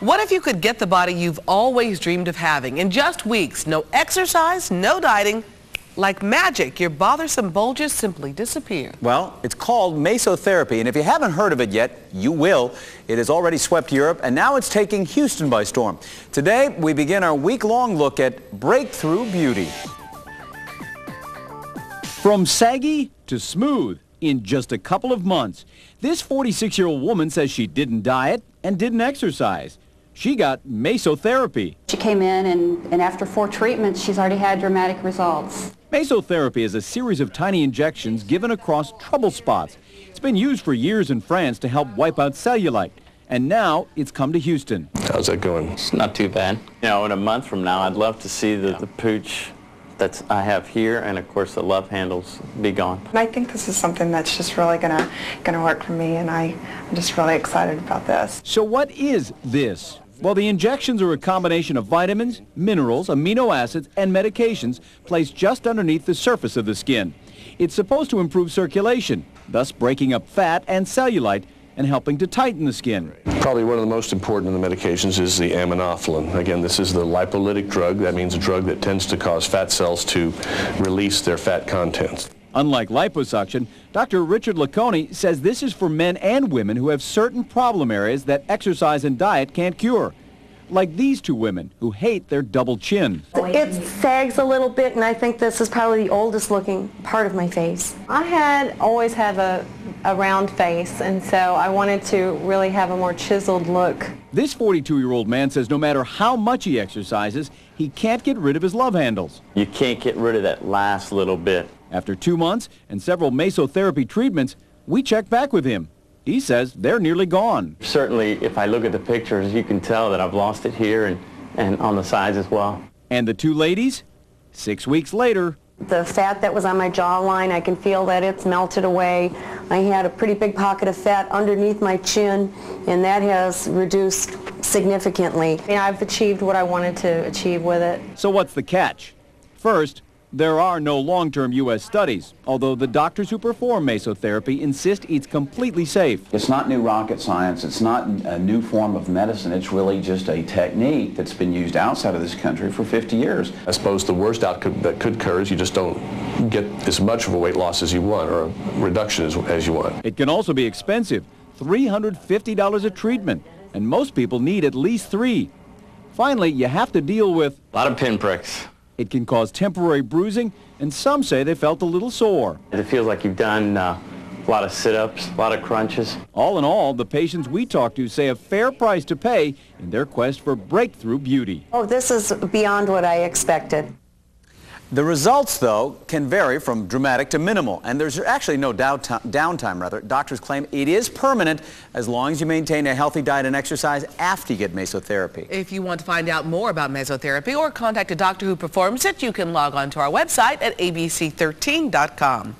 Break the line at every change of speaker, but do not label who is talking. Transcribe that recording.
What if you could get the body you've always dreamed of having in just weeks? No exercise, no dieting. Like magic, your bothersome bulges simply disappear.
Well, it's called Mesotherapy, and if you haven't heard of it yet, you will. It has already swept Europe, and now it's taking Houston by storm. Today, we begin our week-long look at breakthrough beauty.
From saggy to smooth in just a couple of months, this 46-year-old woman says she didn't diet and didn't exercise. She got Mesotherapy.
She came in and after 4 treatments, she's already had dramatic results.
Mesotherapy is a series of tiny injections given across trouble spots. It's been used for years in France to help wipe out cellulite. And now it's come to Houston.
How's that going?
It's not too bad. You know, in a month from now, I'd love to see the pooch that I have here, and of course the love handles be gone.
I think this is something that's just really gonna work for me, and I'm just really excited about this.
So what is this? Well, the injections are a combination of vitamins, minerals, amino acids, and medications placed just underneath the surface of the skin. It's supposed to improve circulation, thus breaking up fat and cellulite and helping to tighten the skin.
Probably one of the most important of the medications is the aminophylline. Again, this is the lipolytic drug. That means a drug that tends to cause fat cells to release their fat contents.
Unlike liposuction, Dr. Richard Laconi says this is for men and women who have certain problem areas that exercise and diet can't cure. Like these 2 women who hate their double chin.
It sags a little bit, and I think this is probably the oldest looking part of my face.
I always had a round face, and so I wanted to really have a more chiseled look.
This 42-year-old man says no matter how much he exercises, he can't get rid of his love handles.
You can't get rid of that last little bit.
After 2 months and several Mesotherapy treatments, we checked back with him. He says they're nearly gone.
Certainly, if I look at the pictures, you can tell that I've lost it here and on the sides as well.
And the 2 ladies, 6 weeks later.
The fat that was on my jawline, I can feel that it's melted away. I had a pretty big pocket of fat underneath my chin, and that has reduced significantly.
And I've achieved what I wanted to achieve with it.
So what's the catch? First, there are no long-term U.S. studies, although the doctors who perform Mesotherapy insist it's completely safe.
It's not new rocket science. It's not a new form of medicine. It's really just a technique that's been used outside of this country for 50 years.
I suppose the worst outcome that could occur is you just don't get as much of a weight loss as you want, or a reduction as you want.
It can also be expensive, $350 a treatment, and most people need at least 3. Finally, you have to deal with
a lot of pinpricks.
It can cause temporary bruising, and some say they felt a little sore.
It feels like you've done a lot of sit-ups, a lot of crunches.
All in all, the patients we talked to say a fair price to pay in their quest for breakthrough beauty.
Oh, this is beyond what I expected.
The results, though, can vary from dramatic to minimal, and there's actually no downtime. Doctors claim it is permanent as long as you maintain a healthy diet and exercise after you get Mesotherapy.
If you want to find out more about Mesotherapy or contact a doctor who performs it, you can log on to our website at abc13.com.